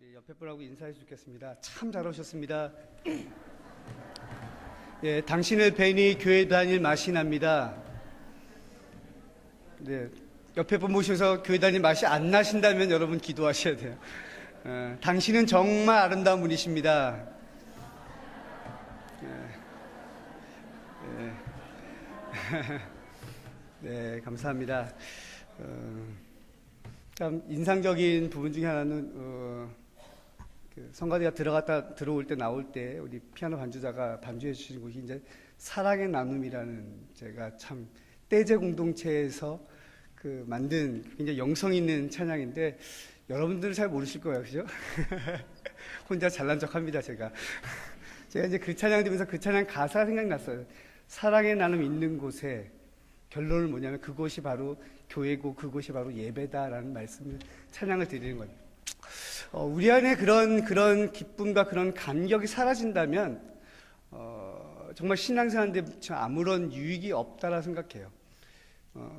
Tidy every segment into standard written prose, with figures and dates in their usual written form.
우리 옆에 분하고 인사해 주겠습니다. 참 잘 오셨습니다. 예, 당신을 뵈니 교회 다닐 맛이 납니다. 네, 옆에 분 모셔서 교회 다닐 맛이 안 나신다면 여러분 기도하셔야 돼요. 당신은 정말 아름다운 분이십니다. 네, 감사합니다. 참 인상적인 부분 중에 하나는 성가대가 들어올 때 나올 때 우리 피아노 반주자가 반주해 주신 곡이 이제 사랑의 나눔이라는, 제가 참 떼제 공동체에서 만든 굉장히 영성 있는 찬양인데 여러분들은 잘 모르실 거예요, 그죠? 혼자 잘난 척합니다, 제가 이제 그 찬양 들으면서 그 찬양 가사가 생각났어요. 사랑의 나눔 있는 곳에, 결론은 뭐냐면 그곳이 바로 교회고 그곳이 바로 예배다라는 말씀을, 찬양을 드리는 거예요. 우리 안에 그런 기쁨과 그런 감격이 사라진다면 정말 신앙생활인데 아무런 유익이 없다라 생각해요.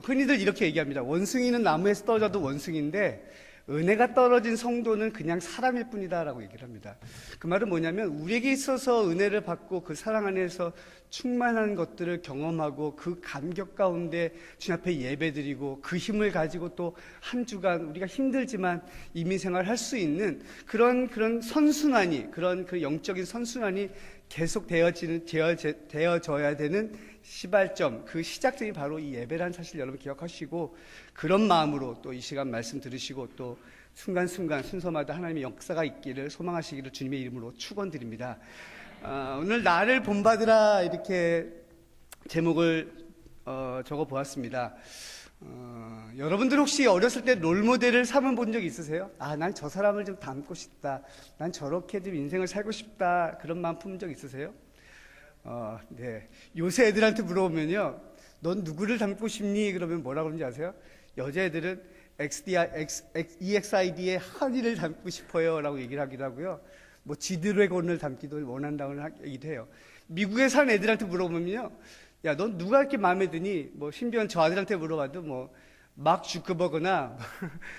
흔히들 이렇게 얘기합니다. 원숭이는 나무에서 떨어져도 원숭이인데 은혜가 떨어진 성도는 그냥 사람일 뿐이다라고 얘기를 합니다. 그 말은 뭐냐면 우리에게 있어서 은혜를 받고 그 사랑 안에서 충만한 것들을 경험하고 그 감격 가운데 주님 앞에 예배드리고 그 힘을 가지고 또 한 주간 우리가 힘들지만 이민생활을 할 수 있는 그런 선순환이, 그 영적인 선순환이 계속 되어져야 되는 시발점, 그 시작점이 바로 이 예배라는 사실 여러분 기억하시고, 그런 마음으로 또 이 시간 말씀 들으시고 또 순간순간 순서마다 하나님의 역사가 있기를 소망하시기를 주님의 이름으로 축원드립니다. 오늘 나를 본받으라, 이렇게 제목을 적어 보았습니다. 여러분들 혹시 어렸을 때 롤모델을 삼아본 적 있으세요? 난 저 사람을 좀 닮고 싶다, 난 저렇게 좀 인생을 살고 싶다, 그런 마음 품은 적 있으세요? 네. 요새 애들한테 물어보면요, 넌 누구를 닮고 싶니? 그러면 뭐라고 그러는지 아세요? 여자애들은 EXID의 한이를 닮고 싶어요 라고 얘기를 하기도 하고요, 뭐 지드래곤을 닮기도 원한다고 얘기도 해요. 미국에 사는 애들한테 물어보면요, 야, 넌 누가 이렇게 마음에 드니? 뭐 심지어 저 아들한테 물어봐도 뭐 막 주크버그나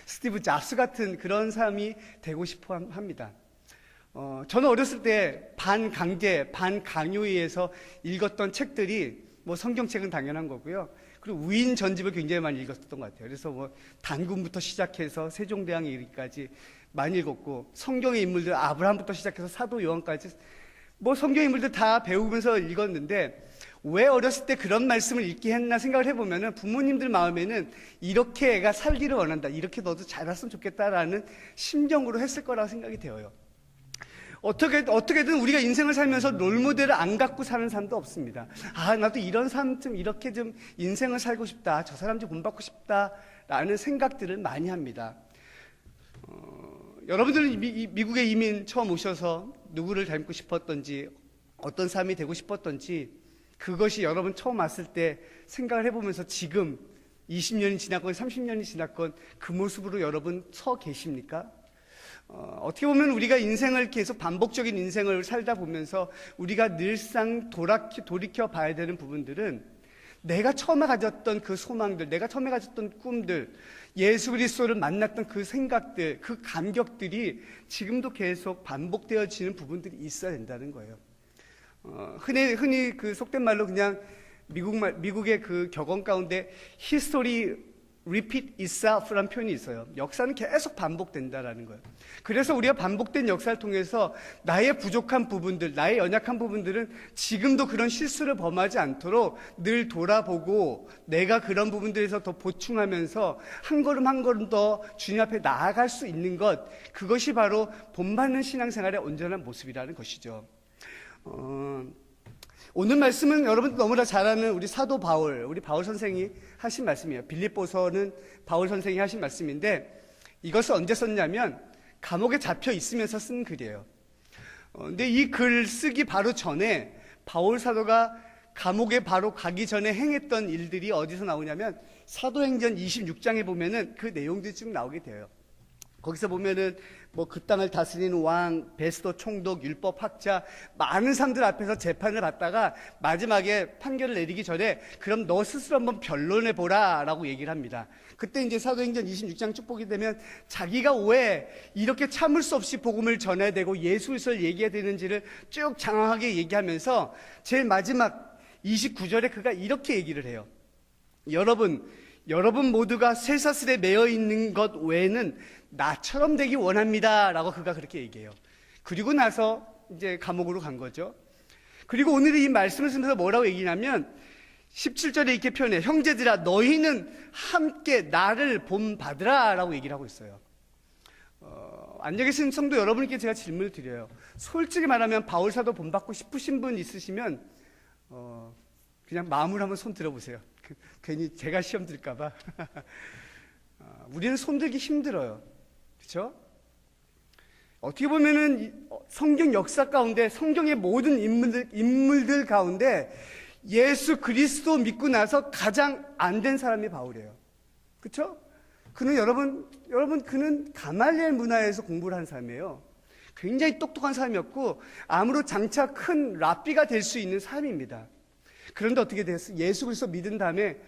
스티브 잡스 같은 그런 사람이 되고 싶어 합니다. 저는 어렸을 때 반강제, 반강요에 의해서 읽었던 책들이, 뭐 성경책은 당연한 거고요, 그리고 우인 전집을 굉장히 많이 읽었던 것 같아요. 그래서 뭐 단군부터 시작해서 세종대왕에 이르기까지 많이 읽었고, 성경의 인물들 아브라함부터 시작해서 사도 요한까지 뭐 성경 인물들 다 배우면서 읽었는데, 왜 어렸을 때 그런 말씀을 읽게 했나 생각을 해보면은 부모님들 마음에는 이렇게 애가 살기를 원한다, 이렇게 너도 잘했으면 좋겠다라는 심정으로 했을 거라고 생각이 되어요. 어떻게든 우리가 인생을 살면서 롤모델을 안 갖고 사는 사람도 없습니다. 나도 이런 사람 좀 이렇게 좀 인생을 살고 싶다, 저 사람 좀 본받고 싶다라는 생각들을 많이 합니다. 여러분들은 미국에 이민 처음 오셔서 누구를 닮고 싶었던지, 어떤 사람이 되고 싶었던지, 그것이 여러분 처음 왔을 때 생각을 해보면서 지금 20년이 지났건 30년이 지났건 그 모습으로 여러분 서 계십니까? 어떻게 보면 우리가 인생을 계속 반복적인 인생을 살다 보면서 우리가 늘상 돌이켜 봐야 되는 부분들은, 내가 처음에 가졌던 그 소망들, 내가 처음에 가졌던 꿈들, 예수 그리스도를 만났던 그 생각들, 그 감격들이 지금도 계속 반복되어지는 부분들이 있어야 된다는 거예요. 흔히 그 속된 말로 그냥 미국의 그 격언 가운데 history repeat itself라는 표현이 있어요. 역사는 계속 반복된다라는 거예요. 그래서 우리가 반복된 역사를 통해서 나의 부족한 부분들, 나의 연약한 부분들은 지금도 그런 실수를 범하지 않도록 늘 돌아보고, 내가 그런 부분들에서 더 보충하면서 한 걸음 한 걸음 더 주님 앞에 나아갈 수 있는 것, 그것이 바로 본받는 신앙생활의 온전한 모습이라는 것이죠. 오늘 말씀은 여러분 너무나 잘 아는 우리 사도 우리 바울 선생이 하신 말씀이에요. 빌립보서는 바울 선생이 하신 말씀인데, 이것을 언제 썼냐면 감옥에 잡혀 있으면서 쓴 글이에요. 근데 이 글 쓰기 바로 전에 바울 사도가 감옥에 바로 가기 전에 행했던 일들이 어디서 나오냐면 사도행전 26장에 보면은 그 내용들이 쭉 나오게 돼요. 거기서 보면은 뭐 그 땅을 다스리는 왕, 베스도 총독, 율법학자 많은 사람들 앞에서 재판을 받다가 마지막에 판결을 내리기 전에 그럼 너 스스로 한번 변론해 보라라고 얘기를 합니다. 그때 이제 사도행전 26장 쭉 보게 되면 자기가 왜 이렇게 참을 수 없이 복음을 전해야 되고 예수 그리스도를 얘기해야 되는지를 쭉 장황하게 얘기하면서 제일 마지막 29절에 그가 이렇게 얘기를 해요. 여러분 모두가 쇠사슬에 매여 있는 것 외에는 나처럼 되기 원합니다 라고 그가 그렇게 얘기해요. 그리고 나서 이제 감옥으로 간 거죠. 그리고 오늘 이 말씀을 쓰면서 뭐라고 얘기냐면 17절에 이렇게 표현해요. 형제들아 너희는 함께 나를 본받으라 라고 얘기를 하고 있어요. 앉아 계신 성도 여러분께 제가 질문을 드려요. 솔직히 말하면 바울 사도 본받고 싶으신 분 있으시면 그냥 마음으로 한번 손 들어보세요. 괜히 제가 시험 들까봐. 우리는 손 들기 힘들어요. 그렇죠? 어떻게 보면은 성경 역사 가운데 성경의 모든 인물들 가운데 예수 그리스도 믿고 나서 가장 안 된 사람이 바울이에요. 그렇죠? 그는 여러분 그는 가말리엘 문화에서 공부를 한 사람이에요. 굉장히 똑똑한 사람이었고 암으로 장차 큰 랍비가 될 수 있는 사람입니다. 그런데 어떻게 됐어요? 예수 그리스도 믿은 다음에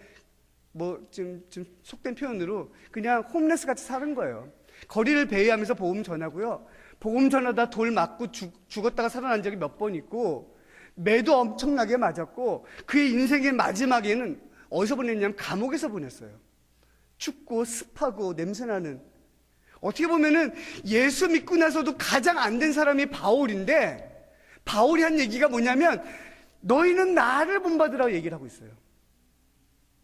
좀 속된 표현으로 그냥 홈레스 같이 사는 거예요. 거리를 배회하면서 복음 전하고요. 복음 전하다 돌 맞고 죽었다가 살아난 적이 몇 번 있고 매도 엄청나게 맞았고 그의 인생의 마지막에는 어디서 보냈냐면 감옥에서 보냈어요. 춥고 습하고 냄새나는. 어떻게 보면은 예수 믿고 나서도 가장 안 된 사람이 바울인데 바울이 한 얘기가 뭐냐면 너희는 나를 본받으라고 얘기를 하고 있어요.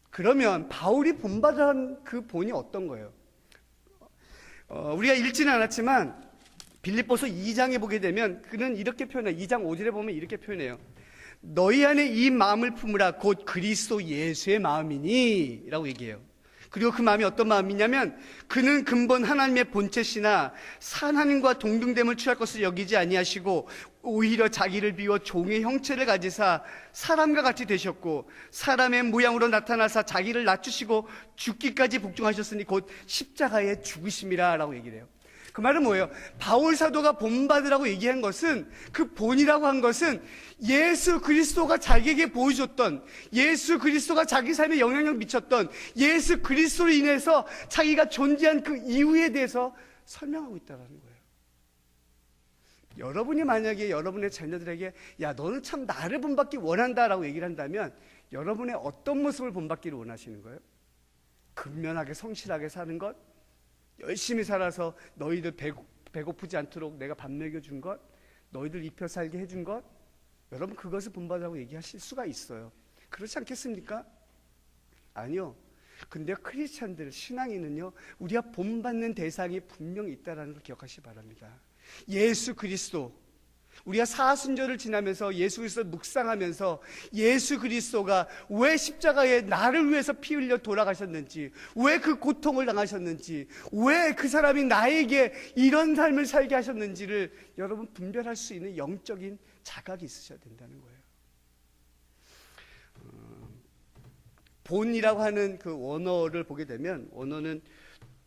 그러면 바울이 본받은 그 본이 어떤 거예요? 우리가 읽지는 않았지만 빌립보서 2장에 보게 되면 그는 이렇게 표현해요. 2장 5절에 보면 이렇게 표현해요. 너희 안에 이 마음을 품으라 곧 그리스도 예수의 마음이니 라고 얘기해요. 그리고 그 마음이 어떤 마음이냐면 그는 근본 하나님의 본체시나 하나님과 동등됨을 취할 것을 여기지 아니하시고 오히려 자기를 비워 종의 형체를 가지사 사람과 같이 되셨고 사람의 모양으로 나타나사 자기를 낮추시고 죽기까지 복종하셨으니 곧 십자가에 죽으심이라 라고 얘기를 해요. 그 말은 뭐예요? 바울 사도가 본받으라고 얘기한 것은 그 본이라고 한 것은 예수 그리스도가 자기에게 보여줬던 예수 그리스도가 자기 삶에 영향력 미쳤던 예수 그리스도로 인해서 자기가 존재한 그 이유에 대해서 설명하고 있다는 거예요. 여러분이 만약에 여러분의 자녀들에게 야 너는 참 나를 본받기 원한다라고 얘기를 한다면 여러분의 어떤 모습을 본받기를 원하시는 거예요? 근면하게 성실하게 사는 것? 열심히 살아서 너희들 배고프지 않도록 내가 밥 먹여준 것? 너희들 입혀 살게 해준 것? 여러분 그것을 본받으라고 얘기하실 수가 있어요. 그렇지 않겠습니까? 아니요. 근데 크리스찬들, 신앙인은요 우리가 본받는 대상이 분명히 있다는 걸 기억하시기 바랍니다. 예수 그리스도, 우리가 사순절을 지나면서 예수 그리스도를 묵상하면서 예수 그리스도가 왜 십자가에 나를 위해서 피 흘려 돌아가셨는지, 왜 그 고통을 당하셨는지, 왜 그 사람이 나에게 이런 삶을 살게 하셨는지를 여러분 분별할 수 있는 영적인 자각이 있으셔야 된다는 거예요. 본이라고 하는 그 원어를 보게 되면 원어는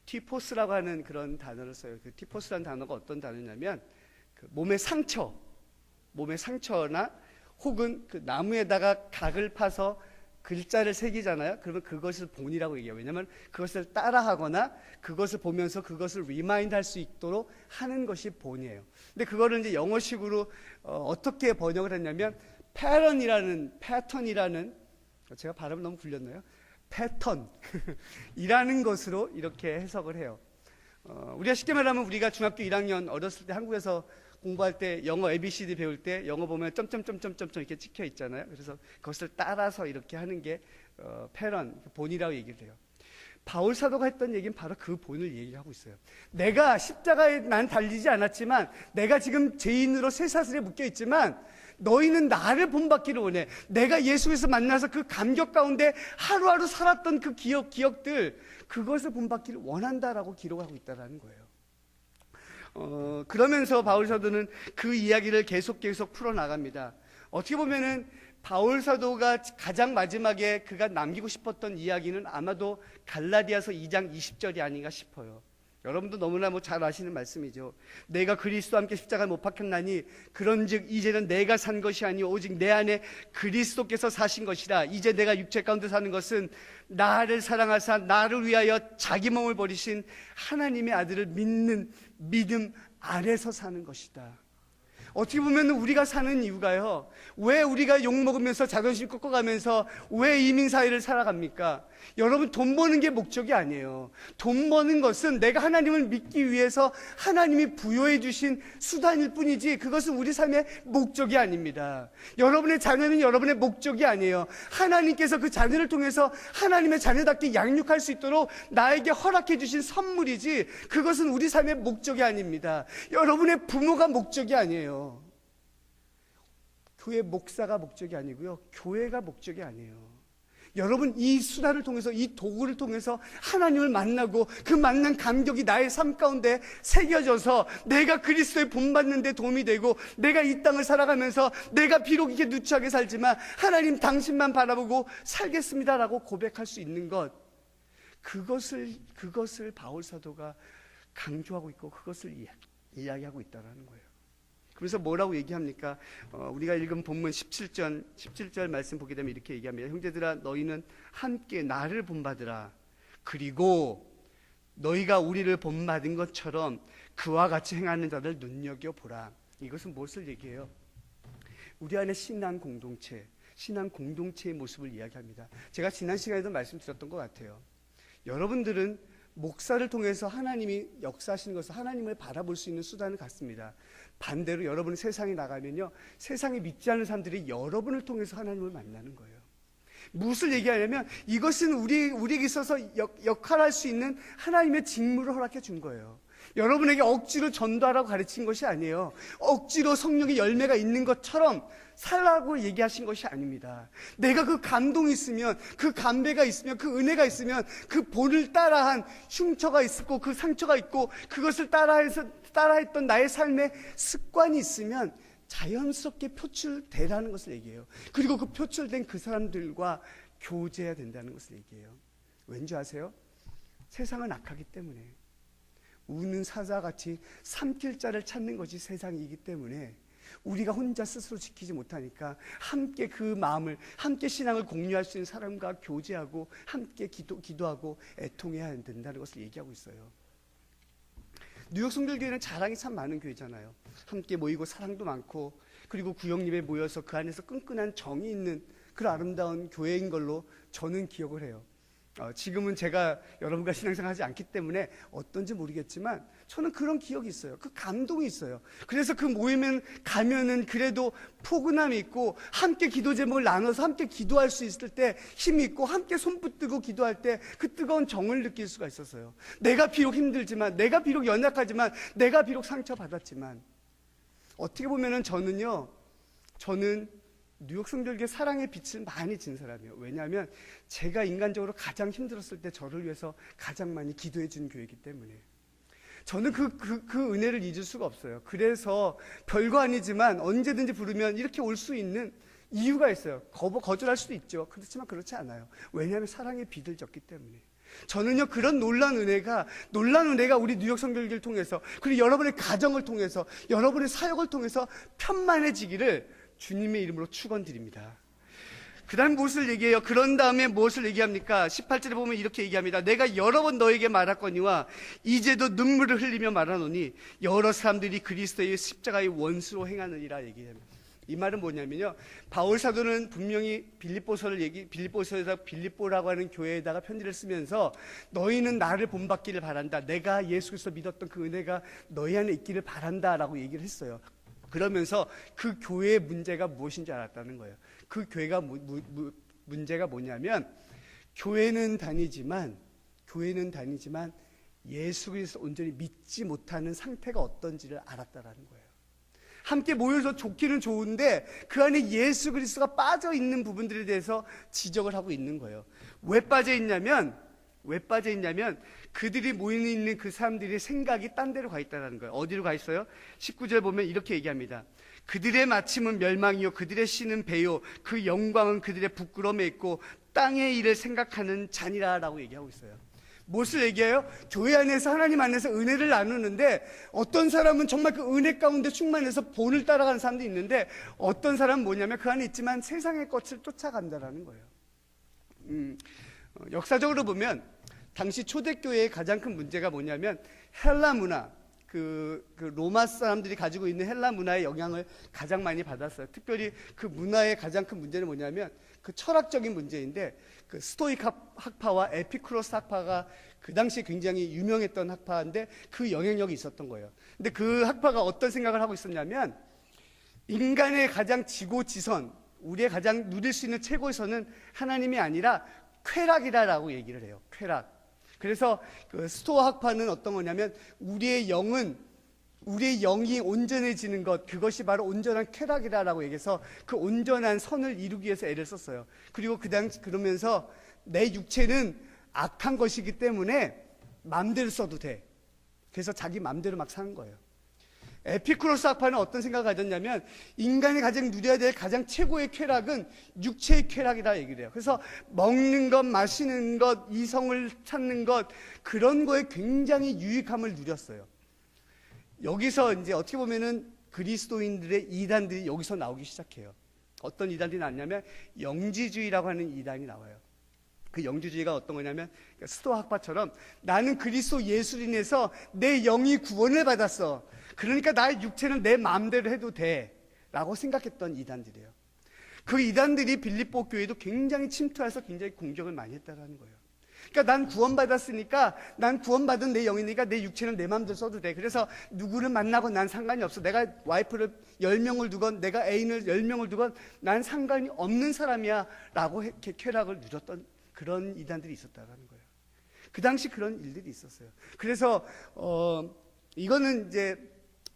티포스라고 하는 그런 단어를 써요. 그 티포스라는 단어가 어떤 단어냐면 그 몸의 상처나 혹은 그 나무에다가 각을 파서 글자를 새기잖아요. 그러면 그것을 본이라고 얘기해요. 왜냐하면 그것을 따라하거나 그것을 보면서 그것을 리마인드 할 수 있도록 하는 것이 본이에요. 근데 그거를 이제 영어식으로 어떻게 번역을 했냐면 패턴이라는 제가 발음을 너무 굴렸나요? 패턴이라는 것으로 이렇게 해석을 해요. 우리가 쉽게 말하면 우리가 중학교 1학년 어렸을 때 한국에서 공부할 때 영어 ABCD 배울 때 영어 보면 점점점점점 이렇게 찍혀 있잖아요. 그래서 그것을 따라서 이렇게 하는 게 패런, 본이라고 얘기를 해요. 바울 사도가 했던 얘기는 바로 그 본을 얘기하고 있어요. 내가 십자가에 난 달리지 않았지만 내가 지금 죄인으로 쇠사슬에 묶여 있지만 너희는 나를 본받기를 원해. 내가 예수에서 만나서 그 감격 가운데 하루하루 살았던 그 기억들 그것을 본받기를 원한다라고 기록하고 있다는 거예요. 그러면서 바울 사도는 그 이야기를 계속 풀어나갑니다. 어떻게 보면은 바울 사도가 가장 마지막에 그가 남기고 싶었던 이야기는 아마도 갈라디아서 2장 20절이 아닌가 싶어요. 여러분도 너무나 잘 아시는 말씀이죠. 내가 그리스도와 함께 십자가에 못 박혔나니 그런즉 이제는 내가 산 것이 아니요 오직 내 안에 그리스도께서 사신 것이라. 이제 내가 육체 가운데 사는 것은 나를 사랑하사 나를 위하여 자기 몸을 버리신 하나님의 아들을 믿는 믿음 안에서 사는 것이다. 어떻게 보면 우리가 사는 이유가요, 왜 우리가 욕먹으면서 자존심 꺾어가면서 왜 이민사회를 살아갑니까? 여러분, 돈 버는 게 목적이 아니에요. 돈 버는 것은 내가 하나님을 믿기 위해서 하나님이 부여해 주신 수단일 뿐이지 그것은 우리 삶의 목적이 아닙니다. 여러분의 자녀는 여러분의 목적이 아니에요. 하나님께서 그 자녀를 통해서 하나님의 자녀답게 양육할 수 있도록 나에게 허락해 주신 선물이지 그것은 우리 삶의 목적이 아닙니다. 여러분의 부모가 목적이 아니에요. 교회 목사가 목적이 아니고요, 교회가 목적이 아니에요. 여러분, 이 수단을 통해서, 이 도구를 통해서 하나님을 만나고 그 만난 감격이 나의 삶 가운데 새겨져서 내가 그리스도의 본받는 데 도움이 되고, 내가 이 땅을 살아가면서 내가 비록 이렇게 누추하게 살지만 하나님 당신만 바라보고 살겠습니다라고 고백할 수 있는 것, 그것을 바울 사도가 강조하고 있고 그것을 이야기하고 있다는 거예요. 그래서 뭐라고 얘기합니까? 우리가 읽은 본문 17절 말씀 보게 되면 이렇게 얘기합니다. 형제들아, 너희는 함께 나를 본받으라. 그리고 너희가 우리를 본받은 것처럼 그와 같이 행하는 자들 눈여겨보라. 이것은 무엇을 얘기해요? 우리 안에 신앙 공동체의 모습을 이야기합니다. 제가 지난 시간에도 말씀드렸던 것 같아요. 여러분들은 목사를 통해서 하나님이 역사하시는 것을, 하나님을 바라볼 수 있는 수단을 갖습니다. 반대로 여러분이 세상에 나가면요, 세상에 믿지 않는 사람들이 여러분을 통해서 하나님을 만나는 거예요. 무엇을 얘기하냐면 이것은 우리에게 있어서 역할할 수 있는 하나님의 직무를 허락해 준 거예요. 여러분에게 억지로 전도하라고 가르친 것이 아니에요. 억지로 성령의 열매가 있는 것처럼 살라고 얘기하신 것이 아닙니다. 내가 그 감동이 있으면, 그 감배가 있으면, 그 은혜가 있으면, 그 본을 따라한 흉터가 있고 그 상처가 있고 그것을 따라했던 나의 삶의 습관이 있으면 자연스럽게 표출되라는 것을 얘기해요. 그리고 그 표출된 그 사람들과 교제해야 된다는 것을 얘기해요. 왠지 아세요? 세상은 악하기 때문에, 우는 사자같이 삼킬 자를 찾는 것이 세상이기 때문에 우리가 혼자 스스로 지키지 못하니까 함께 그 마음을, 함께 신앙을 공유할 수 있는 사람과 교제하고 함께 기도하고 애통해야 된다는 것을 얘기하고 있어요. 뉴욕 성결교회는 자랑이 참 많은 교회잖아요. 함께 모이고 사랑도 많고, 그리고 구역립에 모여서 그 안에서 끈끈한 정이 있는 그런 아름다운 교회인 걸로 저는 기억을 해요. 지금은 제가 여러분과 신앙생활 하지 않기 때문에 어떤지 모르겠지만 저는 그런 기억이 있어요. 그 감동이 있어요. 그래서 그 모임에 가면은 그래도 포근함이 있고, 함께 기도 제목을 나눠서 함께 기도할 수 있을 때 힘이 있고, 함께 손붙들고 기도할 때 그 뜨거운 정을 느낄 수가 있었어요. 내가 비록 힘들지만, 내가 비록 연약하지만, 내가 비록 상처받았지만, 어떻게 보면은 저는 뉴욕 성결교회 사랑의 빛을 많이 진 사람이에요. 왜냐하면 제가 인간적으로 가장 힘들었을 때 저를 위해서 가장 많이 기도해 준 교회이기 때문에 저는 그 은혜를 잊을 수가 없어요. 그래서 별거 아니지만 언제든지 부르면 이렇게 올 수 있는 이유가 있어요. 거절할 수도 있죠. 그렇지만 그렇지 않아요. 왜냐하면 사랑의 빛을 졌기 때문에. 저는요, 그런 놀라운 은혜가 우리 뉴욕 성결교회를 통해서, 그리고 여러분의 가정을 통해서, 여러분의 사역을 통해서 편만해지기를 주님의 이름으로 축원드립니다. 그 다음 무엇을 얘기해요? 그런 다음에 무엇을 얘기합니까? 18절에 보면 이렇게 얘기합니다. 내가 여러 번 너에게 말하거니와 이제도 눈물을 흘리며 말하노니 여러 사람들이 그리스도의 십자가의 원수로 행하느니라 얘기합니다. 이 말은 뭐냐면요, 바울 사도는 분명히 빌립보서에서 빌립보라고 하는 교회에다가 편지를 쓰면서 너희는 나를 본받기를 바란다, 내가 예수 그리스도 믿었던 그 은혜가 너희 안에 있기를 바란다 라고 얘기를 했어요. 그러면서 그 교회의 문제가 무엇인지 알았다는 거예요. 그 교회가 문제가 뭐냐면 교회는 다니지만 예수 그리스도 온전히 믿지 못하는 상태가 어떤지를 알았다라는 거예요. 함께 모여서 좋기는 좋은데 그 안에 예수 그리스도가 빠져 있는 부분들에 대해서 지적을 하고 있는 거예요. 왜 빠져 있냐면 그들이 모여 있는 그 사람들의 생각이 딴 데로 가 있다는 거예요. 어디로 가 있어요? 19절 보면 이렇게 얘기합니다. 그들의 마침은 멸망이요 그들의 씨는 배요 그 영광은 그들의 부끄러움에 있고 땅의 일을 생각하는 잔이라 라고 얘기하고 있어요. 무엇을 얘기해요? 교회 안에서 하나님 안에서 은혜를 나누는데 어떤 사람은 정말 그 은혜 가운데 충만해서 본을 따라가는 사람도 있는데 어떤 사람은 뭐냐면 그 안에 있지만 세상의 것을 쫓아간다라는 거예요. 역사적으로 보면 당시 초대교회의 가장 큰 문제가 뭐냐면 헬라 문화, 그 로마 사람들이 가지고 있는 헬라 문화의 영향을 가장 많이 받았어요. 특별히 그 문화의 가장 큰 문제는 뭐냐면 그 철학적인 문제인데 그 스토익 학파와 에피쿠로스 학파가 그 당시에 굉장히 유명했던 학파인데 그 영향력이 있었던 거예요. 근데 그 학파가 어떤 생각을 하고 있었냐면 인간의 가장 지고지선, 우리의 가장 누릴 수 있는 최고의 선은 하나님이 아니라 쾌락이라고 얘기를 해요. 쾌락. 그래서 그 스토아 학파는 어떤 거냐면 우리의 영이 온전해지는 것, 그것이 바로 온전한 쾌락이라고 얘기해서 그 온전한 선을 이루기 위해서 애를 썼어요. 그리고 그러면서 내 육체는 악한 것이기 때문에 마음대로 써도 돼. 그래서 자기 마음대로 막 사는 거예요. 에피쿠로스 학파는 어떤 생각을 가졌냐면 인간이 가장 누려야 될 가장 최고의 쾌락은 육체의 쾌락이라 얘기를 해요. 그래서 먹는 것, 마시는 것, 이성을 찾는 것, 그런 거에 굉장히 유익함을 누렸어요. 여기서 이제 어떻게 보면은 그리스도인들의 이단들이 여기서 나오기 시작해요. 어떤 이단들이 나왔냐면 영지주의라고 하는 이단이 나와요. 그 영지주의가 어떤 거냐면 스토아 학파처럼 나는 그리스도 예수로 인해서 내 영이 구원을 받았어. 그러니까 나의 육체는 내 마음대로 해도 돼 라고 생각했던 이단들이에요. 그 이단들이 빌립보 교회도 굉장히 침투해서 굉장히 공격을 많이 했다는 거예요. 그러니까 난 구원받았으니까 난 구원받은 내 영이니까 내 육체는 내 마음대로 써도 돼. 그래서 누구를 만나고 난 상관이 없어. 내가 와이프를 10명을 두건 내가 애인을 10명을 두건 난 상관이 없는 사람이야 라고 이렇게 쾌락을 누렸던 그런 이단들이 있었다는 거예요. 그 당시 그런 일들이 있었어요. 그래서 이거는 이제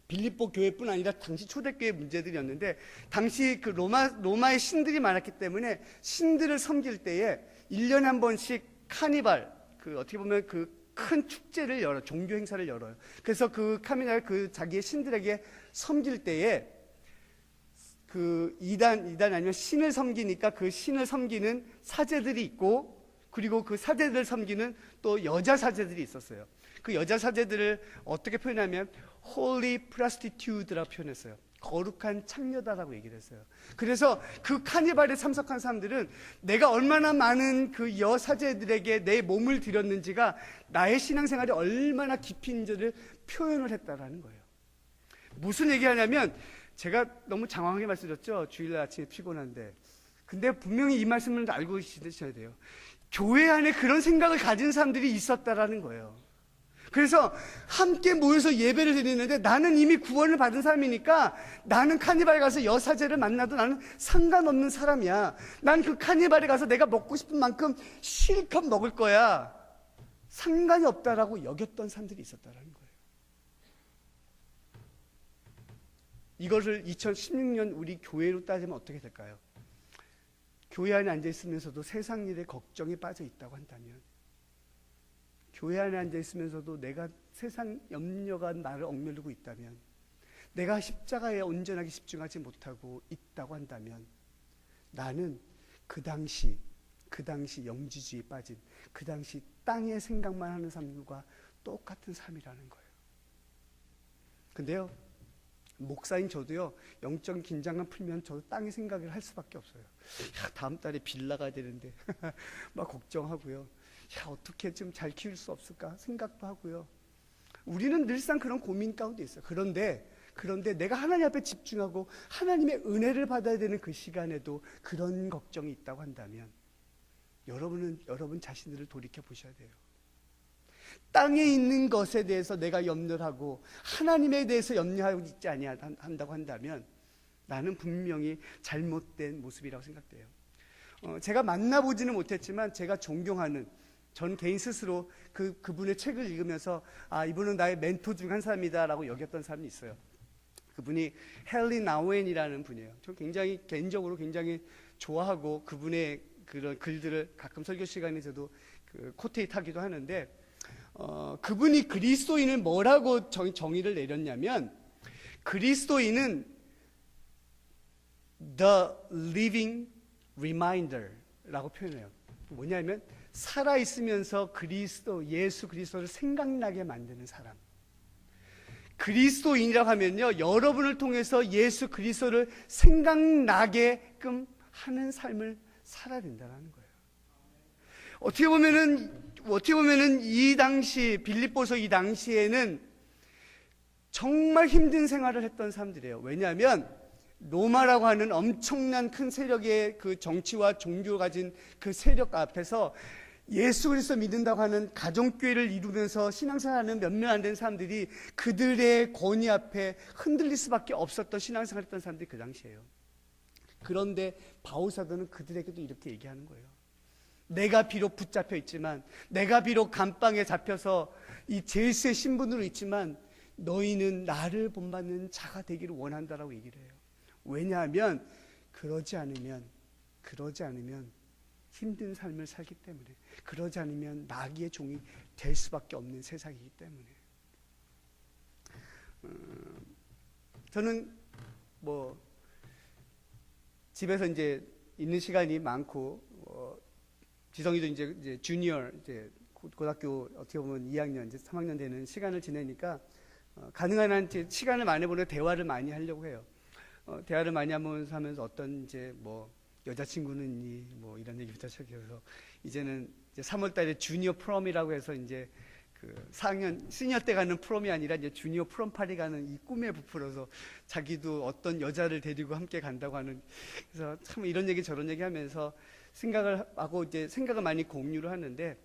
빌립보 교회뿐 아니라 당시 초대교회 문제들이었는데 당시 그 로마의 신들이 많았기 때문에 신들을 섬길 때에 1년에 한 번씩 카니발, 그 어떻게 보면 그 큰 축제를 열어요. 종교 행사를 열어요. 그래서 그 카니발 그 자기의 신들에게 섬길 때에 그 이단 아니면 신을 섬기니까 그 신을 섬기는 사제들이 있고 그리고 그 사제들을 섬기는 또 여자 사제들이 있었어요. 그 여자 사제들을 어떻게 표현하면 holy prostitute라고 표현했어요. 거룩한 창녀다라고 얘기를 했어요. 그래서 그 카니발에 참석한 사람들은 내가 얼마나 많은 그 여사제들에게 내 몸을 드렸는지가 나의 신앙생활이 얼마나 깊이 있는지를 표현을 했다라는 거예요. 무슨 얘기하냐면 제가 너무 장황하게 말씀드렸죠. 주일날 아침에 피곤한데. 근데 분명히 이 말씀을 알고 계셔야 돼요. 교회 안에 그런 생각을 가진 사람들이 있었다라는 거예요. 그래서 함께 모여서 예배를 드리는데 나는 이미 구원을 받은 사람이니까 나는 카니발에 가서 여사제를 만나도 나는 상관없는 사람이야. 난 그 카니발에 가서 내가 먹고 싶은 만큼 실컷 먹을 거야. 상관이 없다라고 여겼던 사람들이 있었다라는 거예요. 이것을 2016년 우리 교회로 따지면 어떻게 될까요? 교회 안에 앉아 있으면서도 세상 일에 걱정에 빠져 있다고 한다면, 교회 안에 앉아 있으면서도 내가 세상 염려가 나를 억누르고 있다면, 내가 십자가에 온전하게 집중하지 못하고 있다고 한다면, 나는 그 당시 영지주의에 빠진 그 당시 땅의 생각만 하는 사람들과 똑같은 삶이라는 거예요. 근데요, 목사인 저도요, 영적 긴장감 풀면 저도 땅의 생각을 할 수밖에 없어요. 야, 다음 달에 빌라가 되는데 막 걱정하고요. 야, 어떻게 좀 잘 키울 수 없을까 생각도 하고요. 우리는 늘상 그런 고민 가운데 있어요. 그런데 내가 하나님 앞에 집중하고 하나님의 은혜를 받아야 되는 그 시간에도 그런 걱정이 있다고 한다면 여러분 자신들을 돌이켜 보셔야 돼요. 땅에 있는 것에 대해서 내가 염려를 하고 하나님에 대해서 염려하고 있지 아니한다고 한다면 나는 분명히 잘못된 모습이라고 생각돼요. 제가 만나보지는 못했지만 제가 존경하는, 전 개인 스스로 그분의 책을 읽으면서 이분은 나의 멘토 중 한 사람이다라고 여겼던 사람이 있어요. 그분이 헨리 나우엔이라는 분이에요. 저 굉장히 개인적으로 굉장히 좋아하고 그분의 그런 글들을 가끔 설교 시간에 저도 코테이트 하기도 하는데, 그분이 그리스도인을 뭐라고 정의를 내렸냐면, 그리스도인은 the living reminder라고 표현해요. 뭐냐면 살아있으면서 예수 그리스도를 생각나게 만드는 사람. 그리스도인이라고 하면요, 여러분을 통해서 예수 그리스도를 생각나게끔 하는 삶을 살아야 된다는 거예요. 어떻게 보면은 이 당시, 빌립보서 이 당시에는 정말 힘든 생활을 했던 사람들이에요. 왜냐하면 로마라고 하는 엄청난 큰 세력의 그 정치와 종교를 가진 그 세력 앞에서 예수 그리스도 믿는다고 하는 가정교회를 이루면서 신앙생활하는 몇 명 안 되는 사람들이 그들의 권위 앞에 흔들릴 수밖에 없었던 신앙생활을 했던 사람들이 그 당시에요. 그런데 바울 사도는 그들에게도 이렇게 얘기하는 거예요. 내가 비록 붙잡혀 있지만, 내가 비록 감방에 잡혀서 이 제수의 신분으로 있지만 너희는 나를 본받는 자가 되기를 원한다라고 얘기를 해요. 왜냐하면 그러지 않으면 힘든 삶을 살기 때문에, 그러지 않으면 마귀의 종이 될 수밖에 없는 세상이기 때문에. 저는 집에서 이제 있는 시간이 많고, 지성이도 이제 주니어, 이제 고등학교 어떻게 보면 2학년, 이제 3학년 되는 시간을 지내니까 가능한 한 시간을 많이 보내 대화를 많이 하려고 해요. 대화를 많이 하면서 어떤 이제 여자친구는 있니? 이런 얘기부터 시작해서 이제는 이제 3월달에 주니어 프롬이라고 해서 이제 그 4학년 시니어 때 가는 프롬이 아니라 이제 주니어 프롬 파리 가는 이 꿈에 부풀어서 자기도 어떤 여자를 데리고 함께 간다고 하는, 그래서 참 이런 얘기 저런 얘기 하면서 생각을 하고 이제 생각을 많이 공유를 하는데,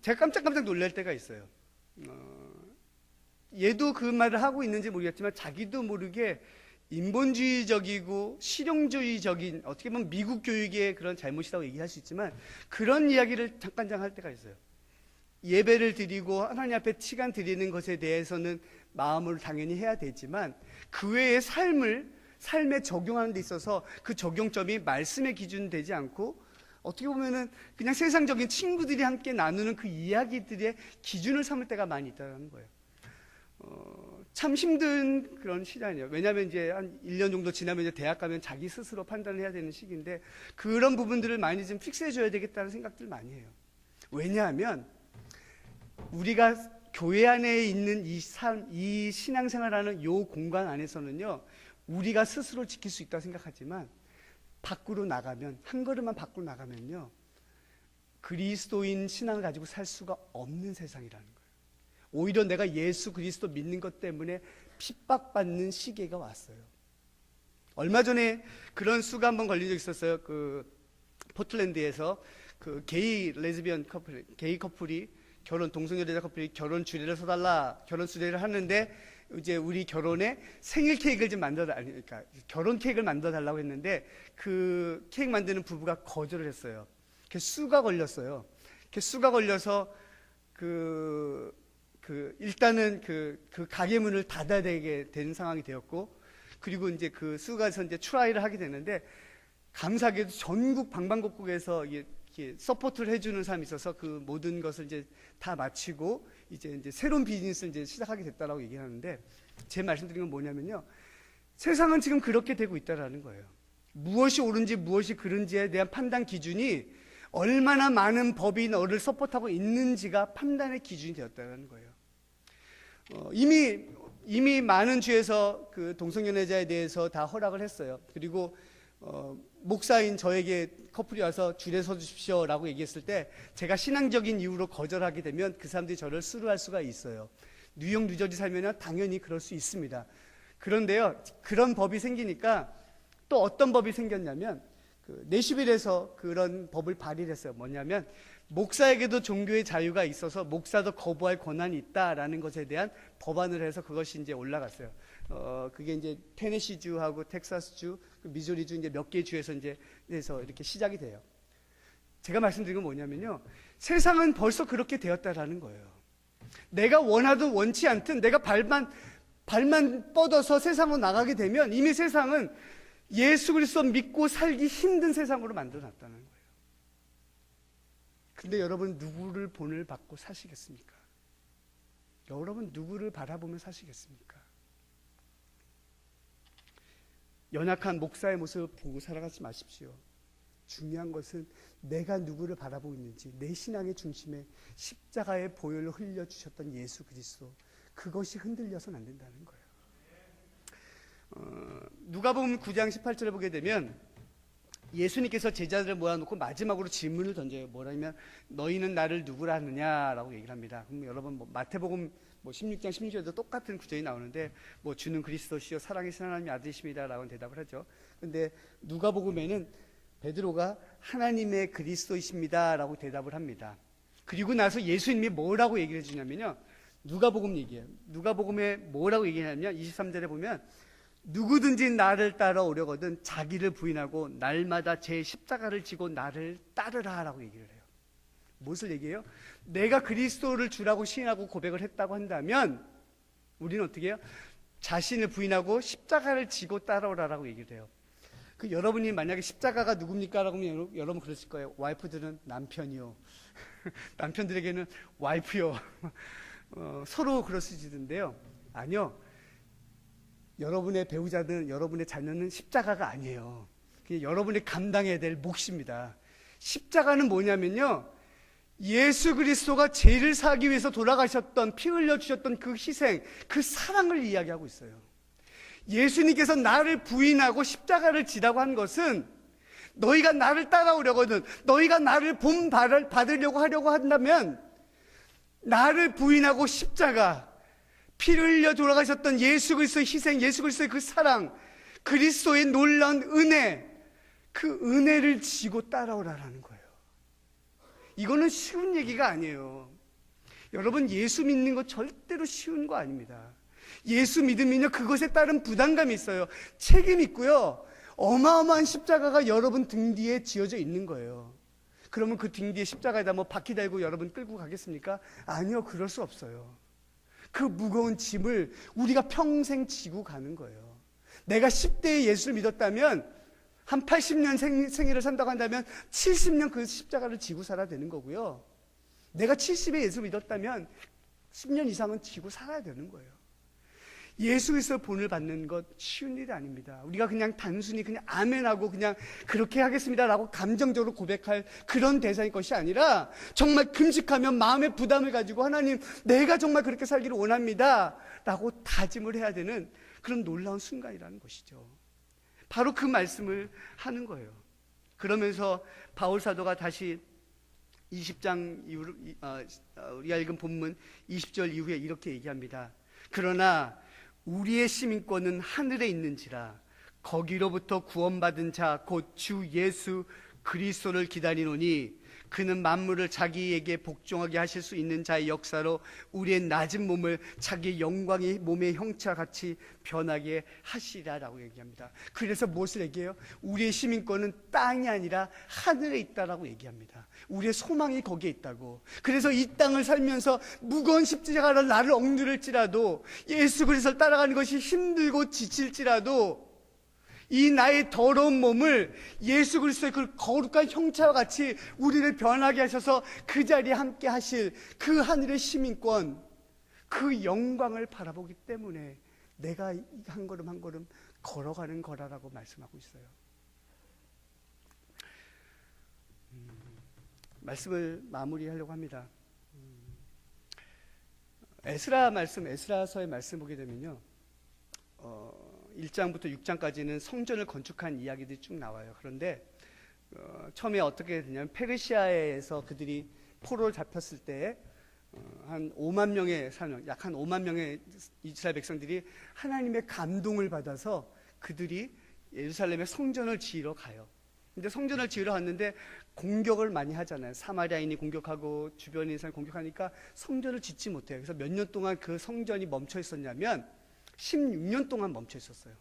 제가 깜짝깜짝 놀랄 때가 있어요. 얘도 그 말을 하고 있는지 모르겠지만 자기도 모르게 인본주의적이고 실용주의적인, 어떻게 보면 미국 교육의 그런 잘못이라고 얘기할 수 있지만 그런 이야기를 잠깐 할 때가 있어요. 예배를 드리고 하나님 앞에 시간 드리는 것에 대해서는 마음을 당연히 해야 되지만 그 외의 삶에 적용하는 데 있어서 그 적용점이 말씀의 기준 되지 않고 어떻게 보면은 그냥 세상적인 친구들이 함께 나누는 그 이야기들의 기준을 삼을 때가 많이 있다는 거예요. 참 힘든 그런 시간이에요. 왜냐하면 이제 한 1년 정도 지나면 이제 대학 가면 자기 스스로 판단을 해야 되는 시기인데 그런 부분들을 많이 좀 픽스해줘야 되겠다는 생각들 많이 해요. 왜냐하면 우리가 교회 안에 있는 이 신앙생활하는 이 공간 안에서는요, 우리가 스스로 지킬 수 있다고 생각하지만 밖으로 나가면, 한 걸음만 밖으로 나가면요, 그리스도인 신앙을 가지고 살 수가 없는 세상이라는 거예요. 오히려 내가 예수 그리스도 믿는 것 때문에 핍박받는 시기가 왔어요. 얼마 전에 그런 수가 한번 걸린 적 있었어요. 그 포틀랜드에서 그 게이 커플이 동성연애자 커플이 결혼 주례를 서달라, 결혼 수례를 하는데 이제 우리 결혼에 생일 케이크를 좀 그러니까 결혼 케이크를 만들어 달라고 했는데 그 케이크 만드는 부부가 거절을 했어요. 수가 걸렸어요. 수가 걸려서 일단은 그 가게 문을 닫아야 되게 되는 상황이 되었고, 그리고 이제 그 수가에서 이제 트라이를 하게 되는데, 감사하게도 전국 방방곡곡에서 이렇게 서포트를 해주는 사람이 있어서 그 모든 것을 이제 다 마치고 이제 새로운 비즈니스를 이제 시작하게 됐다라고 얘기하는데, 제 말씀드린 건 뭐냐면요, 세상은 지금 그렇게 되고 있다라는 거예요. 무엇이 옳은지 무엇이 그른지에 대한 판단 기준이 얼마나 많은 법이 너를 서포트하고 있는지가 판단의 기준이 되었다는 거예요. 이미 많은 주에서 그 동성연애자에 대해서 다 허락을 했어요. 그리고 목사인 저에게 커플이 와서 줄에 서 주십시오라고 얘기했을 때 제가 신앙적인 이유로 거절하게 되면 그 사람들이 저를 수루할 수가 있어요. 뉴욕, 뉴저지 살면 당연히 그럴 수 있습니다. 그런데요, 그런 법이 생기니까 또 어떤 법이 생겼냐면, 내슈빌에서 그런 법을 발의를 했어요. 뭐냐면 목사에게도 종교의 자유가 있어서 목사도 거부할 권한이 있다라는 것에 대한 법안을 해서 그것이 이제 올라갔어요. 그게 이제 테네시주하고 텍사스주, 미주리주 이제 몇 개 주에서 이제 그래서 이렇게 시작이 돼요. 제가 말씀드린 건 뭐냐면요, 세상은 벌써 그렇게 되었다라는 거예요. 내가 원하든 원치 않든 내가 발만 뻗어서 세상으로 나가게 되면 이미 세상은 예수 그리스도 믿고 살기 힘든 세상으로 만들어놨다는 거예요. 근데 여러분, 누구를 본을 받고 사시겠습니까? 여러분, 누구를 바라보며 사시겠습니까? 연약한 목사의 모습을 보고 살아가지 마십시오. 중요한 것은 내가 누구를 바라보고 있는지, 내 신앙의 중심에 십자가의 보혈을 흘려주셨던 예수 그리스도, 그것이 흔들려서는 안 된다는 거예요. 누가복음 9장 18절을 보게 되면 예수님께서 제자들을 모아놓고 마지막으로 질문을 던져요. 뭐라면 너희는 나를 누구라 하느냐라고 얘기를 합니다. 그럼 여러분 마태복음 16장 16절에도 똑같은 구절이 나오는데 주는 그리스도시요 살아계신 하나님의 아들이십니다라고 대답을 하죠. 근데 누가복음에는 베드로가 하나님의 그리스도이십니다라고 대답을 합니다. 그리고 나서 예수님이 뭐라고 얘기를 해주냐면요, 누가복음 얘기예요. 누가복음에 뭐라고 얘기하냐면 23절에 보면 누구든지 나를 따라오려거든 자기를 부인하고 날마다 제 십자가를 지고 나를 따르라 라고 얘기를 해요. 무엇을 얘기해요? 내가 그리스도를 주라고 시인하고 고백을 했다고 한다면 우리는 어떻게 해요? 자신을 부인하고 십자가를 지고 따라오라라고 얘기를 해요. 여러분이 만약에 십자가가 누굽니까? 라고 하면 여러분 그러실 거예요. 와이프들은 남편이요. 남편들에게는 와이프요. 서로 그러시던데요. 아니요. 여러분의 배우자든 여러분의 자녀는 십자가가 아니에요. 그냥 여러분이 감당해야 될 몫입니다. 십자가는 뭐냐면요, 예수 그리스도가 죄를 사기 위해서 돌아가셨던, 피 흘려주셨던 그 희생, 그 사랑을 이야기하고 있어요. 예수님께서 나를 부인하고 십자가를 지라고 한 것은 너희가 나를 따라오려거든, 너희가 나를 본받으려고 하려고 한다면 나를 부인하고 십자가, 피를 흘려 돌아가셨던 예수 그리스도의 희생, 예수 그리스도의 그 사랑, 그리스도의 놀라운 은혜, 그 은혜를 지고 따라오라라는 거예요. 이거는 쉬운 얘기가 아니에요. 여러분, 예수 믿는 거 절대로 쉬운 거 아닙니다. 예수 믿으면요, 그것에 따른 부담감이 있어요. 책임이 있고요, 어마어마한 십자가가 여러분 등 뒤에 지어져 있는 거예요. 그러면 그 등 뒤에 십자가에다 바퀴 달고 여러분 끌고 가겠습니까? 아니요, 그럴 수 없어요. 그 무거운 짐을 우리가 평생 지고 가는 거예요. 내가 10대에 예수를 믿었다면 한 80년 생애를 산다고 한다면 70년 그 십자가를 지고 살아야 되는 거고요. 내가 70에 예수를 믿었다면 10년 이상은 지고 살아야 되는 거예요. 예수 그리스도의 본을 받는 것 쉬운 일이 아닙니다. 우리가 그냥 단순히 그냥 아멘하고 그냥 그렇게 하겠습니다라고 감정적으로 고백할 그런 대상의 것이 아니라 정말 금식하며 마음의 부담을 가지고 하나님, 내가 정말 그렇게 살기를 원합니다 라고 다짐을 해야 되는 그런 놀라운 순간이라는 것이죠. 바로 그 말씀을 하는 거예요. 그러면서 바울 사도가 다시 20장 이후로 우리가 읽은 본문 20절 이후에 이렇게 얘기합니다. 그러나 우리의 시민권은 하늘에 있는지라 거기로부터 구원받은 자 곧 주 예수 그리스도를 기다리노니 그는 만물을 자기에게 복종하게 하실 수 있는 자의 역사로 우리의 낮은 몸을 자기의 영광의 몸의 형체와 같이 변하게 하시리라라고 얘기합니다. 그래서 무엇을 얘기해요? 우리의 시민권은 땅이 아니라 하늘에 있다라고 얘기합니다. 우리의 소망이 거기에 있다고. 그래서 이 땅을 살면서 무거운 십자가를 나를 억누를지라도, 예수 그리스도를 따라가는 것이 힘들고 지칠지라도 이 나의 더러운 몸을 예수 그리스도의 그 거룩한 형체와 같이 우리를 변하게 하셔서 그 자리에 함께 하실 그 하늘의 시민권, 그 영광을 바라보기 때문에 내가 한 걸음 한 걸음 걸어가는 거라고 말씀하고 있어요. 말씀을 마무리하려고 합니다. 에스라서의 말씀 보게 되면요, 1장부터 6장까지는 성전을 건축한 이야기들이 쭉 나와요. 그런데 처음에 어떻게 되냐면 페르시아에서 그들이 포로를 잡혔을 때 한 5만 명의 약 한 5만 명의 이스라엘 백성들이 하나님의 감동을 받아서 그들이 예루살렘에 성전을 지으러 가요. 근데 성전을 지으러 갔는데 공격을 많이 하잖아요. 사마리아인이 공격하고 주변에 사람이 공격하니까 성전을 짓지 못해요. 그래서 몇 년 동안 그 성전이 멈춰 있었냐면 16년 동안 멈춰 있었어요.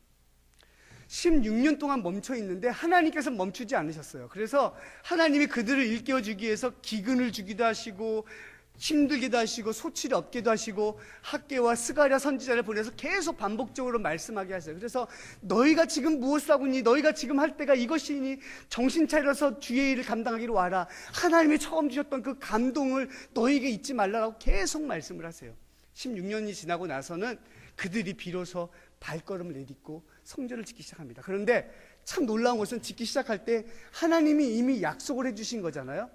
16년 동안 멈춰 있는데 하나님께서 멈추지 않으셨어요. 그래서 하나님이 그들을 일깨워주기 위해서 기근을 주기도 하시고 힘들기도 하시고 소치를 얻기도 하시고 학개와 스가랴 선지자를 보내서 계속 반복적으로 말씀하게 하세요. 그래서 너희가 지금 무엇을 하고 있니? 너희가 지금 할 때가 이것이니 정신 차려서 주의 일을 감당하기로 와라. 하나님이 처음 주셨던 그 감동을 너희에게 잊지 말라라고 계속 말씀을 하세요. 16년이 지나고 나서는 그들이 비로소 발걸음을 내딛고 성전을 짓기 시작합니다. 그런데 참 놀라운 것은 짓기 시작할 때 하나님이 이미 약속을 해주신 거잖아요.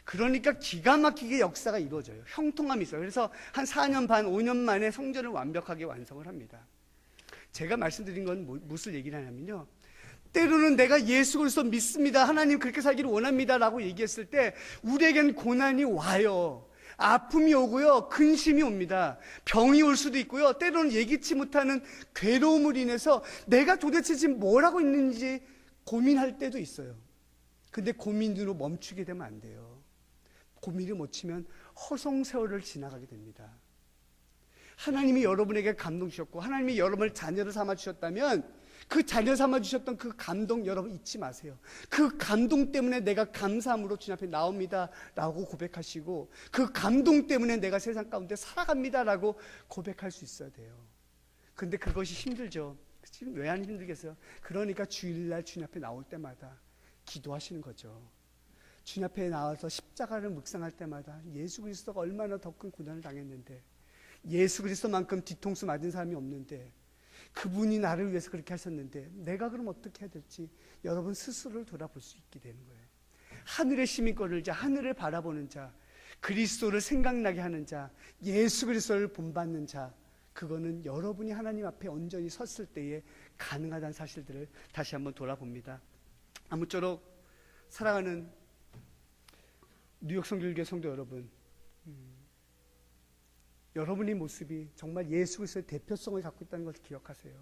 그러니까 기가 막히게 역사가 이루어져요. 형통함이 있어요. 그래서 한 4년 반, 5년 만에 성전을 완벽하게 완성을 합니다. 제가 말씀드린 건 무슨 얘기를 하냐면요, 때로는 내가 예수 그리스도 믿습니다, 하나님 그렇게 살기를 원합니다 라고 얘기했을 때 우리에겐 고난이 와요. 아픔이 오고요, 근심이 옵니다. 병이 올 수도 있고요, 때로는 예기치 못하는 괴로움을 인해서 내가 도대체 지금 뭘 하고 있는지 고민할 때도 있어요. 근데 고민으로 멈추게 되면 안 돼요. 고민을 못 치면 허송세월을 지나가게 됩니다. 하나님이 여러분에게 감동 주셨고 하나님이 여러분을 자녀로 삼아 주셨다면 그 자녀 삼아 주셨던 그 감동 여러분 잊지 마세요. 그 감동 때문에 내가 감사함으로 주님 앞에 나옵니다 라고 고백하시고, 그 감동 때문에 내가 세상 가운데 살아갑니다 라고 고백할 수 있어야 돼요. 근데 그것이 힘들죠. 지금 왜 안 힘들겠어요? 그러니까 주일날 주님 앞에 나올 때마다 기도하시는 거죠. 주님 앞에 나와서 십자가를 묵상할 때마다 예수 그리스도가 얼마나 더 큰 고난을 당했는데, 예수 그리스도만큼 뒤통수 맞은 사람이 없는데, 그분이 나를 위해서 그렇게 하셨는데 내가 그럼 어떻게 해야 될지 여러분 스스로를 돌아볼 수 있게 되는 거예요. 하늘의 시민권을 자, 하늘을 바라보는 자, 그리스도를 생각나게 하는 자, 예수 그리스도를 본받는 자, 그거는 여러분이 하나님 앞에 온전히 섰을 때에 가능하다는 사실들을 다시 한번 돌아봅니다. 아무쪼록 사랑하는 뉴욕 성결교회 성도 여러분, 여러분의 모습이 정말 예수 그리스도의 대표성을 갖고 있다는 것을 기억하세요.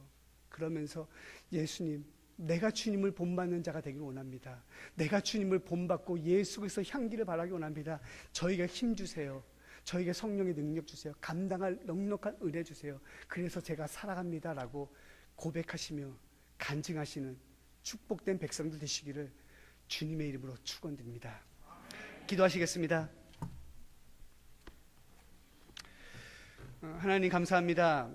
그러면서 예수님, 내가 주님을 본받는 자가 되길 원합니다. 내가 주님을 본받고 예수 그리스도 향기를 바라기 원합니다. 저희가 힘 주세요. 저에게 성령의 능력 주세요. 감당할 넉넉한 은혜 주세요. 그래서 제가 살아갑니다 라고 고백하시며 간증하시는 축복된 백성들 되시기를 주님의 이름으로 축원드립니다. 기도하시겠습니다. 하나님 감사합니다.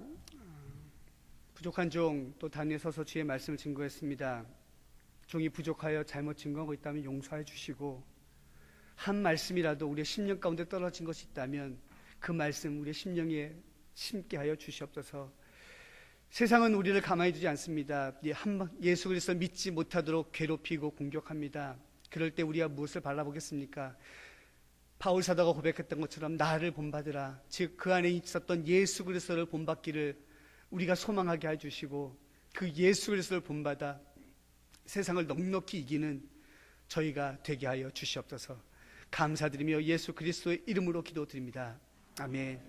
부족한 종 또 단위에 서서 주의 말씀을 증거했습니다. 종이 부족하여 잘못 증거하고 있다면 용서해 주시고, 한 말씀이라도 우리의 심령 가운데 떨어진 것이 있다면 그 말씀 우리의 심령에 심게 하여 주시옵소서. 세상은 우리를 가만히 두지 않습니다. 예수 그리스도 믿지 못하도록 괴롭히고 공격합니다. 그럴 때 우리가 무엇을 바라보겠습니까? 바울 사도가 고백했던 것처럼 나를 본받으라, 즉 그 안에 있었던 예수 그리스도를 본받기를 우리가 소망하게 해주시고, 그 예수 그리스도를 본받아 세상을 넉넉히 이기는 저희가 되게 하여 주시옵소서. 감사드리며 예수 그리스도의 이름으로 기도드립니다. 아멘.